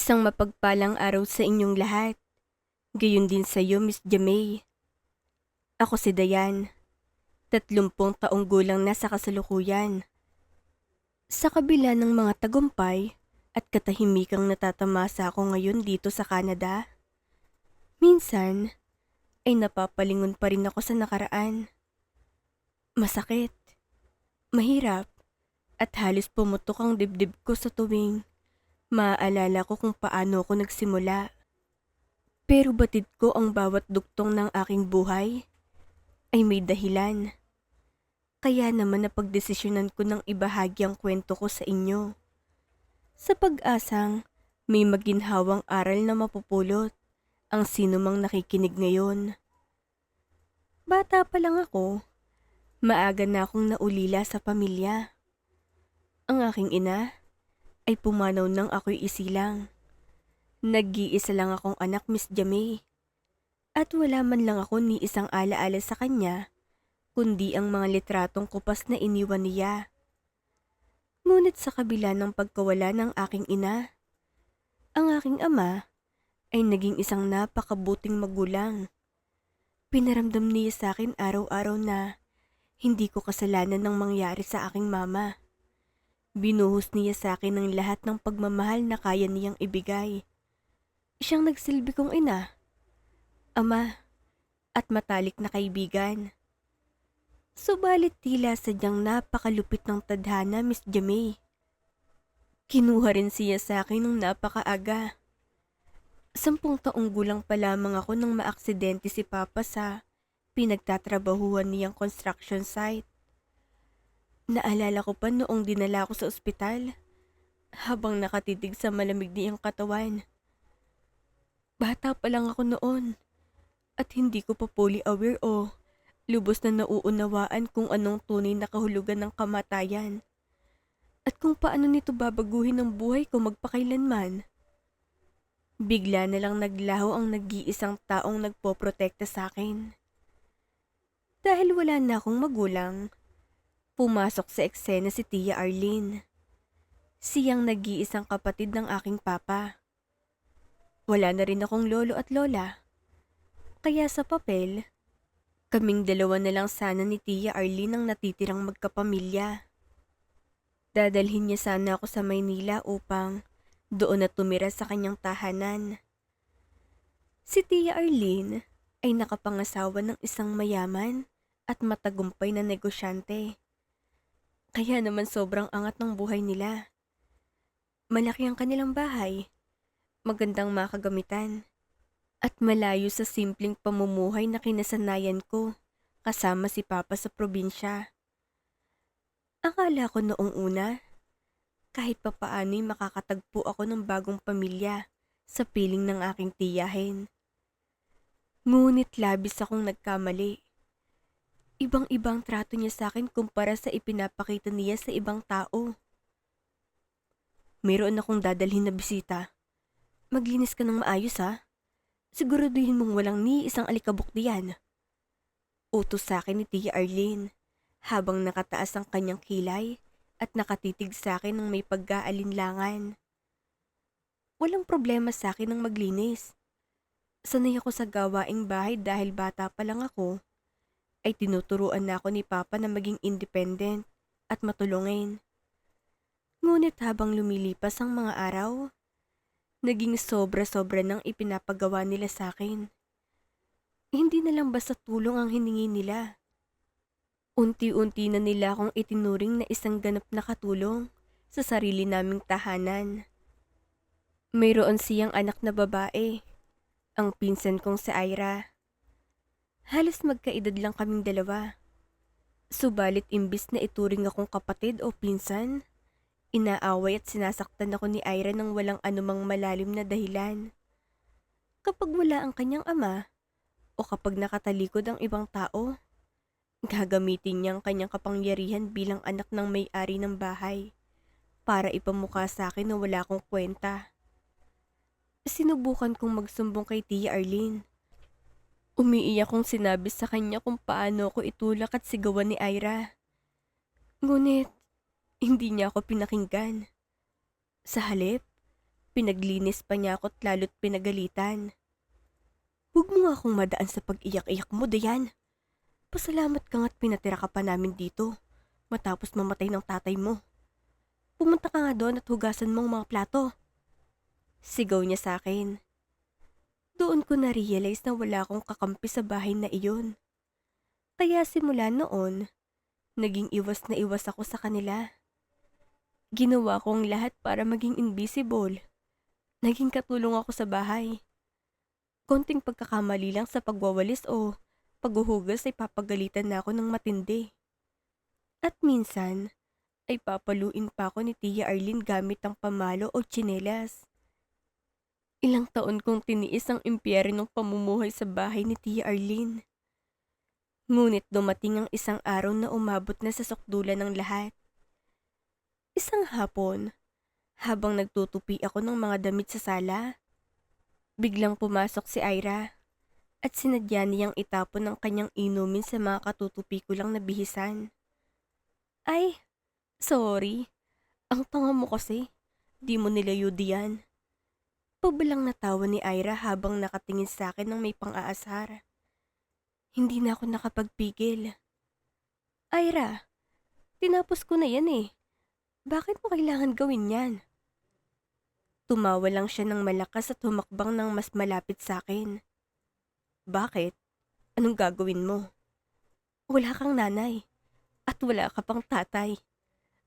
Isang mapagpalang araw sa inyong lahat. Gayon din sa iyo, Miss Jamay. Ako si Dayan, 30 taong gulang na sa kasalukuyan. Sa kabila ng mga tagumpay at katahimikang natatamasa ako ngayon dito sa Canada, minsan ay napapalingon pa rin ako sa nakaraan. Masakit, mahirap, at halos pumutok ang dibdib ko sa tuwing maaalala ko kung paano ako nagsimula. Pero batid ko ang bawat duktong ng aking buhay ay may dahilan. Kaya naman napagdesisyonan ko ng ibahagi ang kwento ko sa inyo. Sa pag-asang may maginhawang aral na mapupulot ang sino mang nakikinig ngayon. Bata pa lang ako, maaga na akong naulila sa pamilya. Ang aking ina ay pumanaw nang ako'y isilang. Nag-iisa lang akong anak, Miss Jamay. At wala man lang ako ni isang alaala sa kanya, kundi ang mga litratong kupas na iniwan niya. Ngunit sa kabila ng pagkawala ng aking ina, ang aking ama ay naging isang napakabuting magulang. Pinaramdam niya sa akin araw-araw na hindi ko kasalanan ng mangyari sa aking mama. Binuhos niya sa akin ang lahat ng pagmamahal na kaya niyang ibigay. Siyang nagsilbi kong ina, ama, at matalik na kaibigan. Subalit tila sadyang napakalupit ng tadhana, Miss Jamay. Kinuha rin siya sa akin nung napakaaga. 10 taong gulang pa lamang ako nang maaksidente si Papa sa pinagtatrabahuhan niyang construction site. Naalala ko pa noong dinala ko sa ospital, habang nakatitig sa malamig niyang katawan. Bata pa lang ako noon, at hindi ko pa fully aware o lubos na nauunawaan kung anong tunay na kahulugan ng kamatayan at kung paano nito babaguhin ang buhay ko magpakailanman. Bigla na lang naglaho ang nag-iisang taong nagpoprotekta sa akin. Dahil wala na akong magulang, pumasok sa eksena si Tia Arlene. Siyang nag-iisang kapatid ng aking papa. Wala na rin akong lolo at lola. Kaya sa papel, kaming dalawa na lang sana ni Tia Arlene ang natitirang magkapamilya. Dadalhin niya sana ako sa Maynila upang doon na tumira sa kanyang tahanan. Si Tia Arlene ay nakapangasawa ng isang mayaman at matagumpay na negosyante. Kaya naman sobrang angat ng buhay nila. Malaki ang kanilang bahay, magandang makagamitan, at malayo sa simpleng pamumuhay na kinasanayan ko kasama si Papa sa probinsya. Akala ko noong una, kahit papaano'y makakatagpo ako ng bagong pamilya sa piling ng aking tiyahin. Ngunit labis akong nagkamali. Ibang-ibang trato niya sa akin kumpara sa ipinapakita niya sa ibang tao. Mayroon akong dadalhin na bisita. Maglinis ka ng maayos, ha? Siguraduhin mong walang ni isang alikabok diyan. Utos sa akin ni Tia Arlene habang nakataas ang kanyang kilay at nakatitig sa akin ng may pag-aalinlangan. Walang problema sa akin ng maglinis. Sanay ako sa gawaing bahay dahil bata pa lang ako, ay tinuturuan na ako ni Papa na maging independent at matulungin. Ngunit habang lumilipas ang mga araw, naging sobra-sobra nang ipinapagawa nila sa akin. Hindi na lang basta tulong ang hiningi nila. Unti-unti na nila akong itinuring na isang ganap na katulong sa sarili naming tahanan. Mayroon siyang anak na babae, ang pinsan kong si Ira. Halos magkaedad lang kaming dalawa. Subalit imbis na ituring akong kapatid o pinsan, inaaway at sinasaktan ako ni Ira ng walang anumang malalim na dahilan. Kapag wala ang kanyang ama, o kapag nakatalikod ang ibang tao, gagamitin niya ang kanyang kapangyarihan bilang anak ng may-ari ng bahay para ipamukha sa akin na wala akong kwenta. Sinubukan kong magsumbong kay Tia Arlene. Umiiyak kong sinabi sa kanya kung paano ako itulak at sigawan ni Ira. Ngunit, hindi niya ako pinakinggan. Sa halip, Pinaglinis pa niya ako't lalo't pinagalitan. Huwag mo nga akong madaan sa pag-iyak-iyak mo, Dayan. Pasalamat ka nga't pinatira ka pa namin dito matapos mamatay ng tatay mo. Pumunta ka nga doon at hugasan mo ang mga plato. Sigaw niya sa akin. Doon ko na-realize na wala akong kakampi sa bahay na iyon. Kaya simula noon, naging iwas na iwas ako sa kanila. Ginawa ko ang lahat para maging invisible. Naging katulong ako sa bahay. Konting pagkakamali lang sa pagwawalis o paghuhugas ay papagalitan na ako ng matindi. At minsan, ay papaluin pa ako ni Tia Arlene gamit ang pamalo o tsinelas. Ilang taon kong tiniis ang impyernong pamumuhay sa bahay ni Tia Arlene. Ngunit dumating ang isang araw na umabot na sa sukdulan ng lahat. Isang hapon, habang nagtutupi ako ng mga damit sa sala, biglang pumasok si Ira at sinadya niyang itapon ang kanyang inumin sa mga katutupi ko lang na bihisan. Ay, sorry. Ang tanga mo kasi. Di mo nilayo diyan. Pabalang natawa ni Ira habang nakatingin sa akin ng may pang-aasar. Hindi na ako nakapagpigil. Ira, tinapos ko na yan eh. Bakit mo kailangan gawin yan? Tumawa lang siya ng malakas at humakbang ng mas malapit sa akin. Bakit? Anong gagawin mo? Wala kang nanay. At wala ka pang tatay.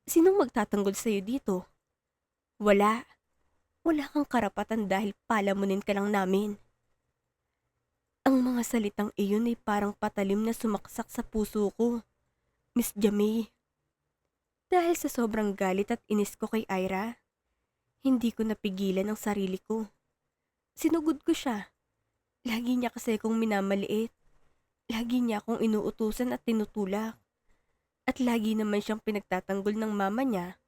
Sinong magtatanggol sa'yo dito? Wala. Wala kang karapatan dahil palamunin ka lang namin. Ang mga salitang iyon ay parang patalim na sumaksak sa puso ko. Miss Jamie. Dahil sa sobrang galit at inis ko kay Ira, hindi ko napigilan ang sarili ko. Sinugod ko siya. Lagi niya kasi akong minamaliit. Lagi niya akong inuutusan at tinutulak. At lagi naman siyang pinagtatanggol ng mama niya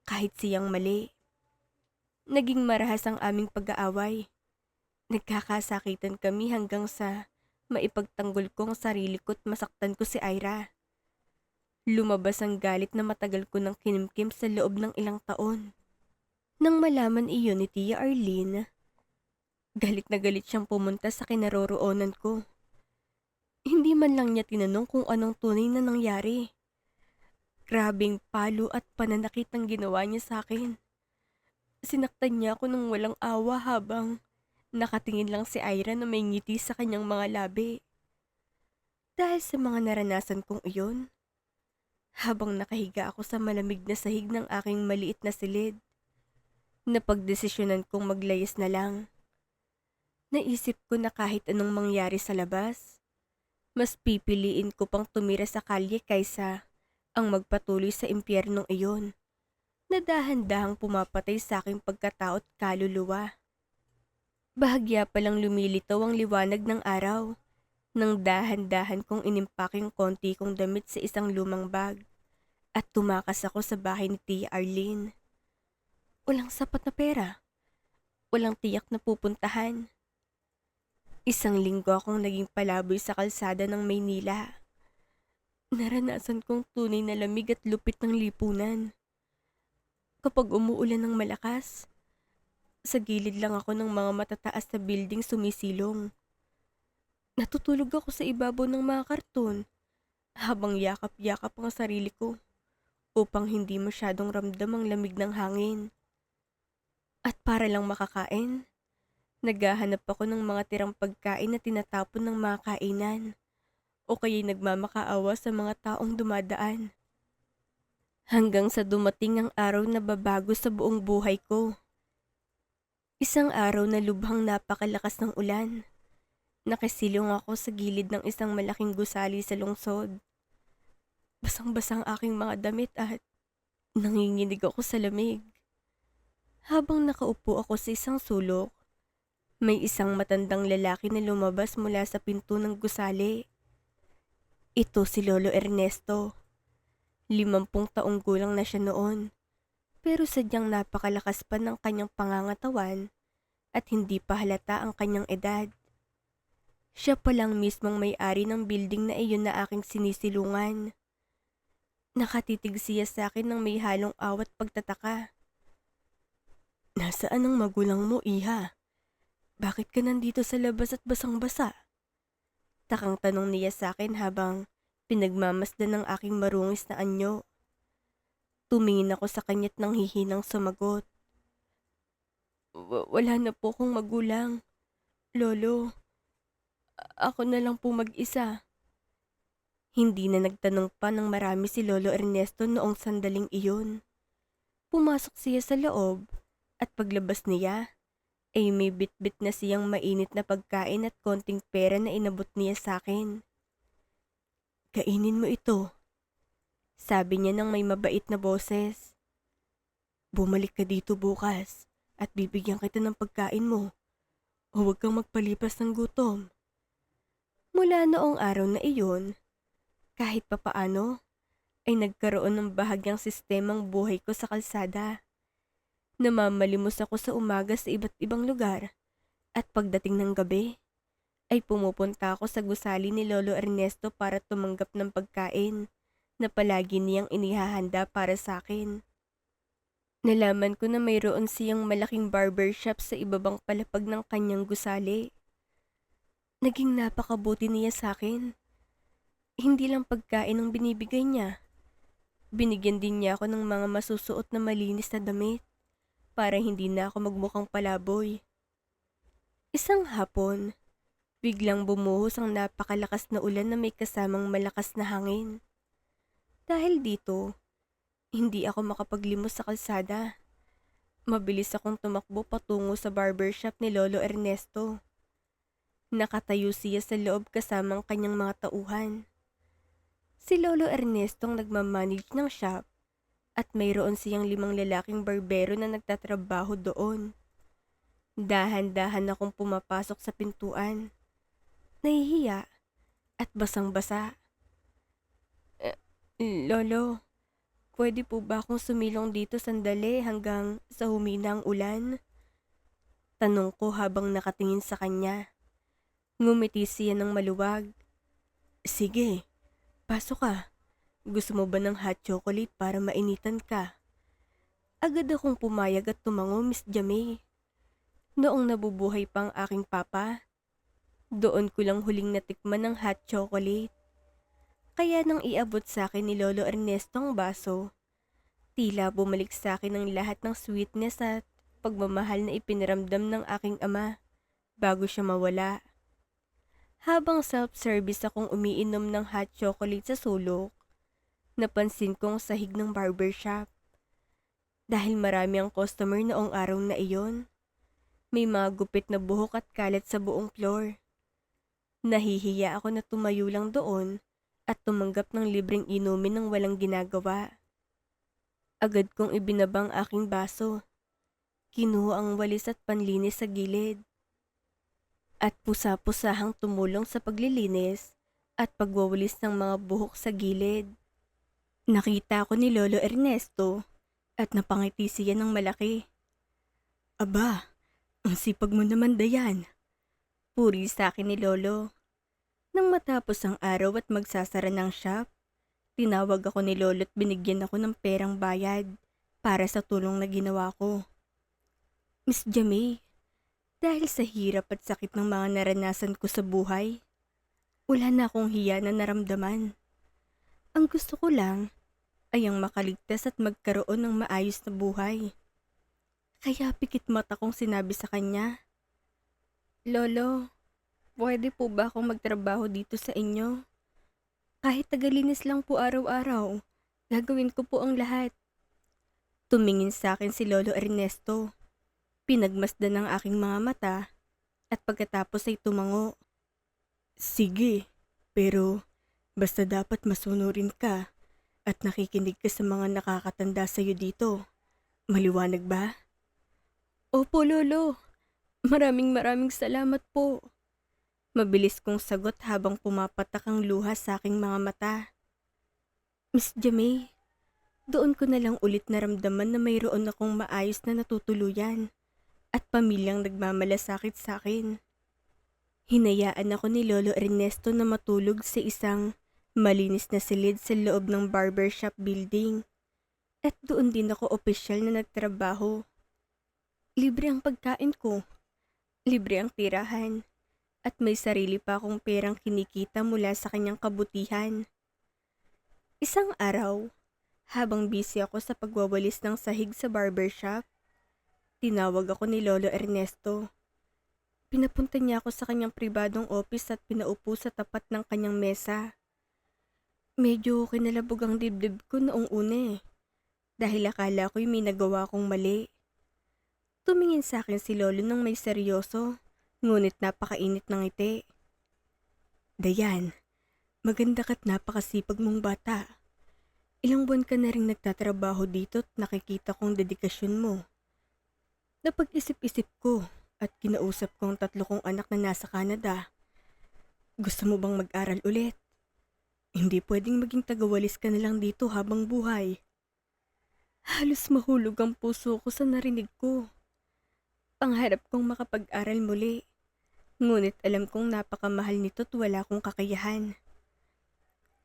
kahit siyang mali. Naging marahas ang aming pag-aaway. Nagkakasakitan kami hanggang sa maipagtanggol ko ang sarili ko at masaktan ko si Ira. Lumabas ang galit na matagal ko nang kinimkim sa loob ng ilang taon. Nang malaman iyon ni Tia Arlene, galit na galit siyang pumunta sa kinaroroonan ko. Hindi man lang niya tinanong kung anong tunay na nangyari. Grabing palo at pananakit ang ginawa niya sa akin. Sinaktan niya ako ng walang awa habang nakatingin lang si Ira na may ngiti sa kanyang mga labi. Dahil sa mga naranasan kong iyon, habang nakahiga ako sa malamig na sahig ng aking maliit na silid, napagdesisyonan kong maglayas na lang. Naisip ko na kahit anong mangyari sa labas, mas pipiliin ko pang tumira sa kalye kaysa ang magpatuloy sa impyernong iyon na dahan-dahang pumapatay sa aking pagkatao at kaluluwa. Bahagya palang lumilitaw ang liwanag ng araw nang dahan-dahan kong inimpak yung konti kong damit sa isang lumang bag at tumakas ako sa bahay ni Tia Arlene. Walang sapat na pera. Walang tiyak na pupuntahan. Isang linggo akong naging palaboy sa kalsada ng Maynila. Naranasan kong tunay na lamig at lupit ng lipunan. Kapag umuulan ng malakas, sa gilid lang ako ng mga matataas na building sumisilong. Natutulog ako sa ibabaw ng mga karton habang yakap-yakap ang sarili ko upang hindi masyadong ramdam ang lamig ng hangin. At para lang makakain, naghahanap ako ng mga tirang pagkain na tinatapon ng mga kainan o kaya'y nagmamakaawa sa mga taong dumadaan. Hanggang sa dumating ang araw na babago sa buong buhay ko. Isang araw na lubhang napakalakas ng ulan. Nakasilong ako sa gilid ng isang malaking gusali sa lungsod. Basang-basang aking mga damit at nanginginig ako sa lamig. Habang nakaupo ako sa isang sulok, may isang matandang lalaki na lumabas mula sa pinto ng gusali. Ito si Lolo Ernesto. 50 taong gulang na siya noon, pero sadyang napakalakas pa ng kanyang pangangatawan at hindi pa halata ang kanyang edad. Siya pa lang mismong may-ari ng building na iyon na aking sinisilungan. Nakatitig siya sa akin ng may halong awat pagtataka. Nasaan ang magulang mo, iha? Bakit ka nandito sa labas at basang-basa? Takang tanong niya sa akin habang pinagmamasdan ng aking marungis na anyo. Tumingin ako sa kanya't nang hihinang sumagot. Wala na po akong magulang. Lolo, ako na lang po mag-isa. Hindi na nagtanong pa ng marami si Lolo Ernesto noong sandaling iyon. Pumasok siya sa loob at paglabas niya ay may bitbit na siyang mainit na pagkain at konting pera na inabot niya sa akin. Kainin mo ito, sabi niya ng may mabait na boses. Bumalik ka dito bukas at bibigyan kita ng pagkain mo o huwag kang magpalipas ng gutom. Mula noong araw na iyon, kahit papaano, ay nagkaroon ng bahagyang sistemang buhay ko sa kalsada. Namamalimos ako sa umaga sa iba't ibang lugar at pagdating ng gabi, ay pumupunta ako sa gusali ni Lolo Ernesto para tumanggap ng pagkain na palagi niyang inihahanda para sa akin. Nalaman ko na mayroon siyang malaking barbershop sa ibabang palapag ng kanyang gusali. Naging napakabuti niya sa akin. Hindi lang pagkain ang binibigay niya. Binigyan din niya ako ng mga masusuot na malinis na damit para hindi na ako magmukhang palaboy. Isang hapon, biglang bumuhos ang napakalakas na ulan na may kasamang malakas na hangin. Dahil dito, hindi ako makapaglimos sa kalsada. Mabilis akong tumakbo patungo sa barbershop ni Lolo Ernesto. Nakatayo siya sa loob kasamang kanyang mga tauhan. Si Lolo Ernesto ang nagmamanage ng shop at mayroon siyang 5 lalaking barbero na nagtatrabaho doon. Dahan-dahan akong pumapasok sa pintuan. Nahihiya at basang-basa. Lolo, pwede po ba akong sumilong dito sandali hanggang sa humina ang ulan? Tanong ko habang nakatingin sa kanya. Ngumiti siya ng maluwag. Sige. Pasok ka. Gusto mo ba ng hot chocolate para mainitan ka? Agad akong pumayag at tumango, Miss Jamie. Noong nabubuhay pa ang aking papa, doon ko lang huling natikman ng hot chocolate. Kaya nang iabot sa akin ni Lolo Ernesto ang baso, tila bumalik sa akin ang lahat ng sweetness at pagmamahal na ipiniramdam ng aking ama bago siya mawala. Habang self-service akong umiinom ng hot chocolate sa sulok, napansin kong sahig ng barbershop. Dahil marami ang customer noong araw na iyon, may mga gupit na buhok at kalat sa buong floor. Nahihiya ako na tumayo lang doon at tumanggap ng libreng inumin ng walang ginagawa. Agad kong ibinabang aking baso. Kinuha ang walis at panlinis sa gilid. At pusa-pusahang tumulong sa paglilinis at pagwawalis ng mga buhok sa gilid. Nakita ko ni Lolo Ernesto at napangiti siya ng malaki. Aba, ang sipag mo naman, Dayan. Puri sa akin ni Lolo. Nang matapos ang araw at magsasara ng shop, tinawag ako ni Lolo at binigyan ako ng perang bayad para sa tulong na ginawa ko. Miss Jamie, dahil sa hirap at sakit ng mga naranasan ko sa buhay, wala na akong hiya na naramdaman. Ang gusto ko lang ay ang makaligtas at magkaroon ng maayos na buhay. Kaya pikit mata kong sinabi sa kanya, Lolo, pwede po ba akong magtrabaho dito sa inyo? Kahit tagalinis lang po araw-araw, gagawin ko po ang lahat. Tumingin sa akin si Lolo Ernesto. Pinagmasdan ng aking mga mata at pagkatapos ay tumango. Sige, pero basta dapat masunurin ka at nakikinig ka sa mga nakakatanda sa iyo dito. Maliwanag ba? Opo, Lolo. Maraming salamat po. Mabilis kong sagot habang pumapatak ang luha sa aking mga mata. Miss Jamie, doon ko na lang ulit naramdaman na mayroon akong maayos na natutuluyan at pamilyang nagmamalasakit sa akin. Hinayaan ako ni Lolo Ernesto na matulog sa isang malinis na silid sa loob ng barbershop building at doon din ako opisyal na nagtrabaho. Libre ang pagkain ko, libre ang tirahan, at may sarili pa akong perang kinikita mula sa kanyang kabutihan. Isang araw, habang busy ako sa pagwawalis ng sahig sa barbershop, tinawag ako ni Lolo Ernesto. Pinapunta niya ako sa kanyang pribadong office at pinaupo sa tapat ng kanyang mesa. Medyo kinalabog ang dibdib ko noong una dahil akala ko'y may nagawa akong mali. Tumingin sa akin si Lolo ng may seryoso, ngunit napakainit ng ngiti. Dayan, maganda ka't napakasipag mong bata. Ilang buwan ka na rin nagtatrabaho dito at nakikita kong dedikasyon mo. Napag-isip-isip ko at kinausap ko ang 3 kong anak na nasa Canada. Gusto mo bang mag-aral ulit? Hindi pwedeng maging tagawalis ka na lang dito habang buhay. Halos mahulog ang puso ko sa narinig ko. Pangarap kong makapag-aral muli. Ngunit alam kong napakamahal nito at wala akong kakayahan.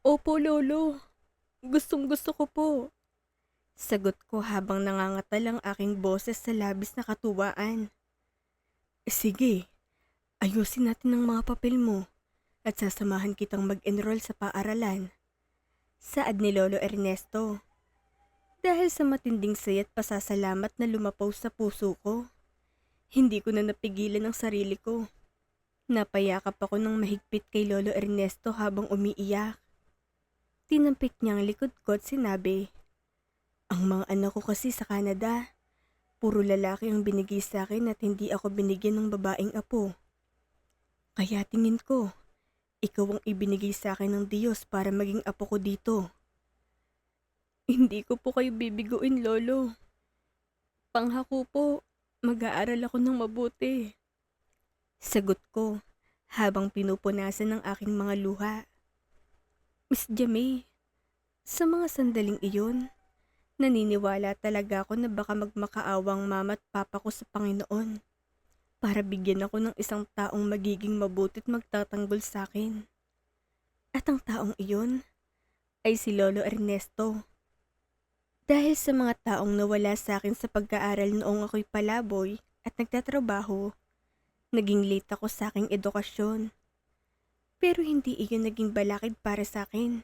Opo, Lolo. Gustong-gusto ko po. Sagot ko habang nangangatal ang aking boses sa labis na katuwaan. Sige, ayusin natin ang mga papel mo at sasamahan kitang mag-enroll sa paaralan. Saad ni Lolo Ernesto. Dahil sa matinding saya at pasasalamat na lumapaw sa puso ko, hindi ko na napigilan ang sarili ko. Napayakap ako ng mahigpit kay Lolo Ernesto habang umiiyak. Tinampik niya ang likod ko at sinabi, "Ang mga anak ko kasi sa Canada, puro lalaki ang binigay sa akin at hindi ako binigyan ng babaeng apo. Kaya tingin ko, ikaw ang ibinigay sa akin ng Diyos para maging apo ko dito." Hindi ko po kayo bibiguin, Lolo. Pangako po, mag-aaral ako ng mabuti. Sagot ko habang pinupunasan ng aking mga luha. Miss Jamie, sa mga sandaling iyon, naniniwala talaga ako na baka magmakaawang mama at papa ko sa Panginoon para bigyan ako ng isang taong magiging mabuti at magtatanggol sa akin. At ang taong iyon ay si Lolo Ernesto. Dahil sa mga taong nawala sa akin sa pag-aaral noong ako'y palaboy at nagtatrabaho, naging late ako sa aking edukasyon. Pero hindi iyon naging balakid para sa akin.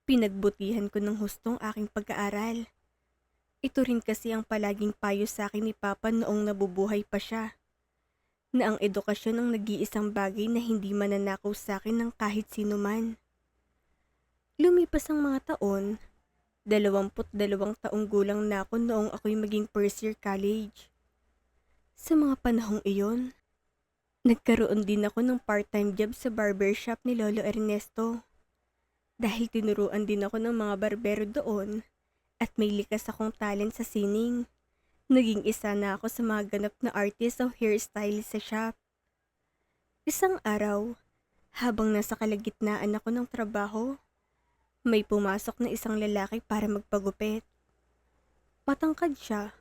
Pinagbutihan ko ng hustong aking pag-aaral. Ito rin kasi ang palaging payo sa akin ni Papa noong nabubuhay pa siya, na ang edukasyon ang nag-iisang bagay na hindi mananakaw sa akin ng kahit sino man. Lumipas ang mga taon, 22 taong gulang na ako noong ako'y maging first year college. Sa mga panahong iyon, nagkaroon din ako ng part-time job sa barbershop ni Lolo Ernesto. Dahil tinuruan din ako ng mga barbero doon at may likas akong talent sa sining, naging isa na ako sa mga ganap na artist o hairstylist sa shop. Isang araw, habang nasa kalagitnaan ako ng trabaho, may pumasok na isang lalaki para magpagupit. Matangkad siya,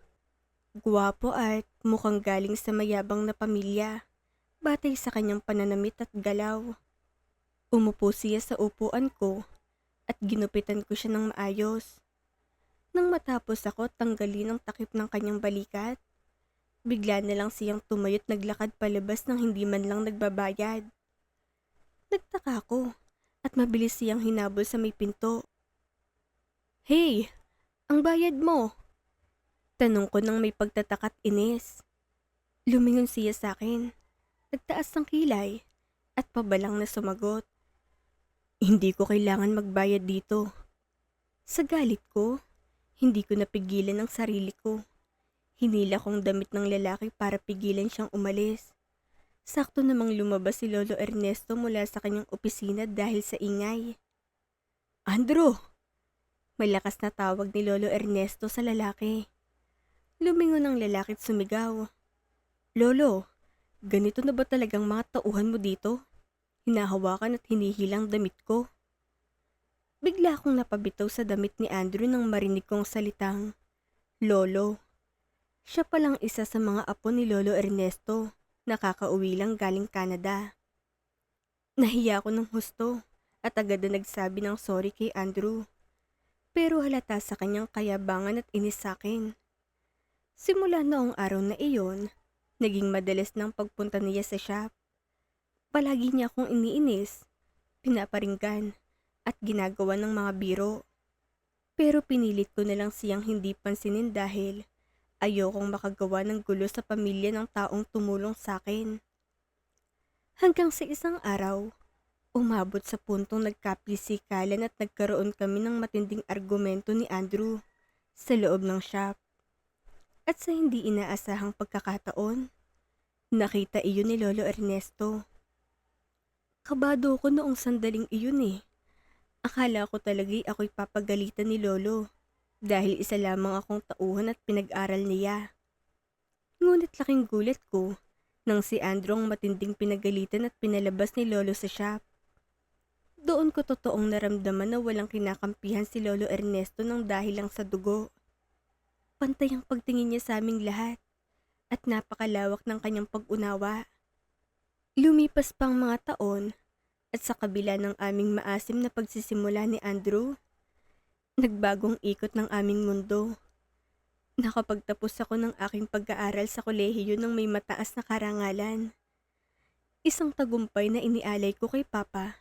gwapo at mukhang galing sa mayabang na pamilya, batay sa kanyang pananamit at galaw. Umupo siya sa upuan ko at ginupitan ko siya ng maayos. Nang matapos ako tanggalin ang takip ng kanyang balikat, bigla na lang siyang tumayo't naglakad palabas nang hindi man lang nagbabayad. Nagtaka ako at mabilis siyang hinabol sa may pinto. "Hey, ang bayad mo?" Tanong ko nang may pagtataka at inis. Lumingon siya sa akin, nagtaas ng kilay at pabalang na sumagot, "Hindi ko kailangan magbayad dito." Sa galit ko, hindi ko napigilan ang sarili ko. Hinila kong damit ng lalaki para pigilan siyang umalis. Sakto namang lumabas si Lolo Ernesto mula sa kanyang opisina dahil sa ingay. "Andrew!" Malakas na tawag ni Lolo Ernesto sa lalaki. Lumingon ang lalaki at sumigaw, "Lolo, ganito na ba talagang mga tauhan mo dito? Hinahawakan at hinihilang damit ko." Bigla akong napabitaw sa damit ni Andrew nang marinig kong salitang, "Lolo." Siya palang isa sa mga apo ni Lolo Ernesto, nakakauwi lang galing Canada. Nahiya ako ng husto at agad na nagsabi ng sorry kay Andrew. Pero halata sa kanyang kayabangan at inis sa akin. Simula noong araw na iyon, naging madalas ng pagpunta niya sa shop. Palagi niya akong iniinis, pinaparinggan, at ginagawa ng mga biro. Pero pinilit ko na lang siyang hindi pansinin dahil ayokong makagawa ng gulo sa pamilya ng taong tumulong sa akin. Hanggang sa isang araw, umabot sa puntong nagkapisikalan at nagkaroon kami ng matinding argumento ni Andrew sa loob ng shop. At sa hindi inaasahang pagkakataon, nakita iyon ni Lolo Ernesto. Kabado ko noong sandaling iyon eh. Akala ko talaga'y ako'y papagalitan ni Lolo dahil isa lamang akong tauhan at pinag-aral niya. Ngunit laking gulat ko nang si Andrew ang matinding pinagalitan at pinalabas ni Lolo sa shop. Doon ko totoong naramdaman na walang kinakampihan si Lolo Ernesto ng dahil lang sa dugo. Pantay ang pagtingin niya sa aming lahat at napakalawak ng kanyang pag-unawa. Lumipas pang mga taon at sa kabila ng aming maasim na pagsisimula ni Andrew, nagbagong ikot ng aming mundo. Nakapagtapos ako ng aking pag-aaral sa kolehiyo ng may mataas na karangalan. Isang tagumpay na inialay ko kay Papa,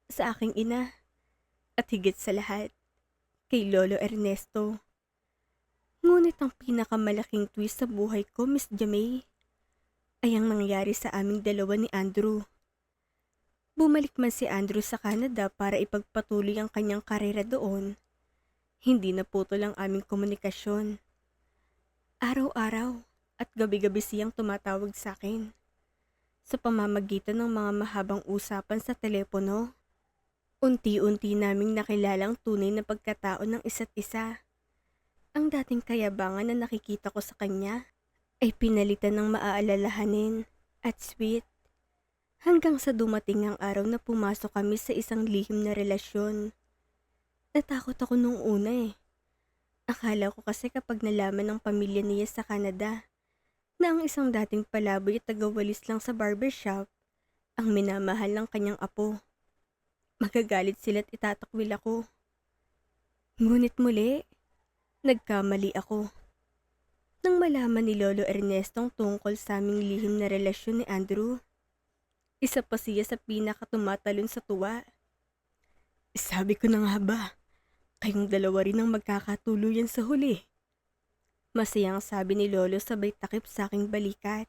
sa aking ina, at higit sa lahat, kay Lolo Ernesto. Ngunit ang pinakamalaking twist sa buhay ko, Miss Jamay, ay ang nangyari sa aming dalawa ni Andrew. Bumalik man si Andrew sa Canada para ipagpatuloy ang kanyang karera doon, hindi naputol ang aming komunikasyon. Araw-araw at gabi-gabi siyang tumatawag sa akin. Sa pamamagitan ng mga mahabang usapan sa telepono, unti-unti naming nakilalang tunay na pagkatao ng isa't isa. Ang dating kayabangan na nakikita ko sa kanya ay pinalitan ng maaalalahanin at sweet. Hanggang sa dumating ang araw na pumasok kami sa isang lihim na relasyon. Natakot ako nung una eh. Akala ko kasi kapag nalaman ng pamilya niya sa Canada na ang isang dating palaboy at tagawalis lang sa barbershop ang minamahal ng kanyang apo, magagalit sila't itatakwil ako. Ngunit muli, nagkamali ako. Nang malaman ni Lolo Ernestong tungkol sa aming lihim na relasyon ni Andrew, isa pa siya sa pinakatumatalon sa tuwa. Sabi ko na nga ba, kayong dalawa rin ang magkakatuluyan sa huli. Masayang sabi ni Lolo sabay takip sa aking balikat.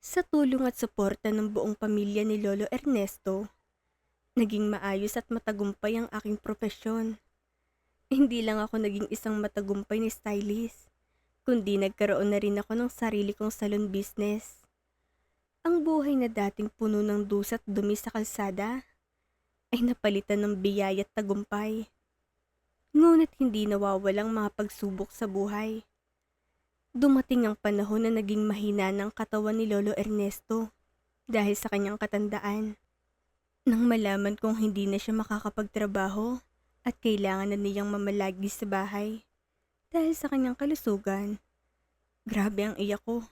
Sa tulong at suporta ng buong pamilya ni Lolo Ernesto, naging maayos at matagumpay ang aking propesyon. Hindi lang ako naging isang matagumpay na stylist, kundi nagkaroon na rin ako ng sarili kong salon business. Ang buhay na dating puno ng dusa at dumi sa kalsada ay napalitan ng biyaya at tagumpay. Ngunit hindi nawawalang mga pagsubok sa buhay. Dumating ang panahon na naging mahina ng katawan ni Lolo Ernesto dahil sa kanyang katandaan. Nang malaman kong hindi na siya makakapagtrabaho at kailangan na niyang mamalagi sa bahay dahil sa kanyang kalusugan, grabe ang iyak ko.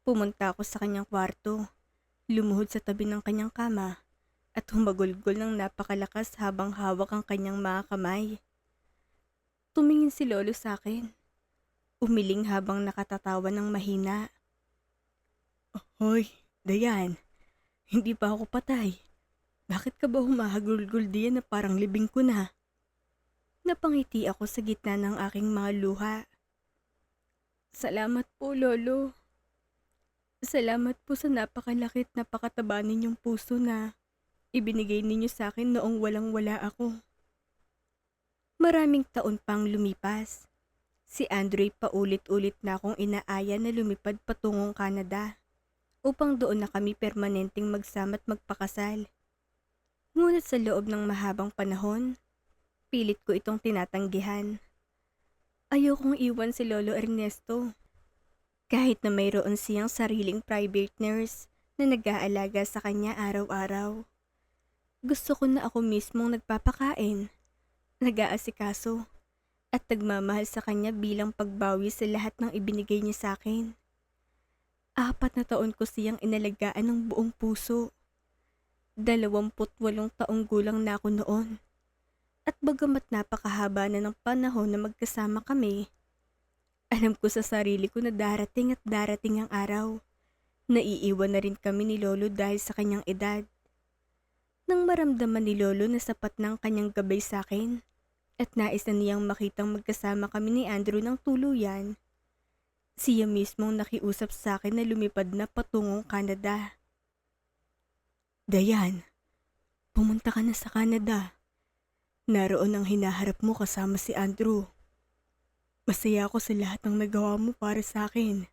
Pumunta ako sa kanyang kwarto, lumuhod sa tabi ng kanyang kama at humagulgol ng napakalakas habang hawak ang kanyang mga kamay. Tumingin si Lolo sa akin, umiling habang nakatatawa ng mahina. Hoy, Dayan, hindi pa ako patay. Bakit ka ba humahagulgol diyan na parang libing ko na? Napangiti ako sa gitna ng aking mga luha. Salamat po, Lolo. Salamat po sa napakalaki at napakataba ninyong puso na ibinigay ninyo sa akin noong walang-wala ako. Maraming taon pang lumipas. Si Andre paulit-ulit na akong inaaya na lumipad patungong Canada upang doon na kami permanenteng magsama at magpakasal. Ngunit sa loob ng mahabang panahon, pilit ko itong tinatanggihan. Ayokong iwan si Lolo Ernesto. Kahit na mayroon siyang sariling private nurse na nag-aalaga sa kanya araw-araw. Gusto ko na ako mismong nagpapakain, nag-aasikaso, at nagmamahal sa kanya bilang pagbawi sa lahat ng ibinigay niya sa akin. 4 na taon ko siyang inalagaan ng buong puso. 28 taong gulang na ako noon. At bagamat napakahaba na ng panahon na magkasama kami, Alam ko sa sarili ko na darating at darating ang araw. Naiiwan na rin kami ni Lolo dahil sa kanyang edad. Nang maramdaman ni Lolo na sapat ng kanyang gabay sa akin at nais na niyang makitang magkasama kami ni Andrew ng tuluyan, siya mismong nakiusap sa akin na lumipad na patungong Canada. Dayan, pumunta ka na sa Canada. Naroon ang hinaharap mo kasama si Andrew. Masaya ako sa lahat ng nagawa mo para sa akin.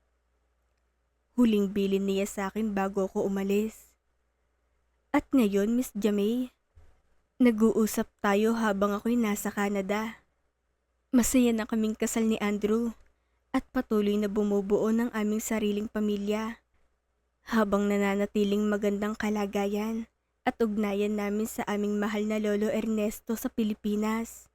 Huling bilin niya sa akin bago ako umalis. At ngayon, Miss Jamay, nag-uusap tayo habang ako'y nasa Canada. Masaya na kaming kasal ni Andrew at patuloy na bumubuo ng aming sariling pamilya. Habang nananatiling magandang kalagayan at ugnayan namin sa aming mahal na Lolo Ernesto sa Pilipinas.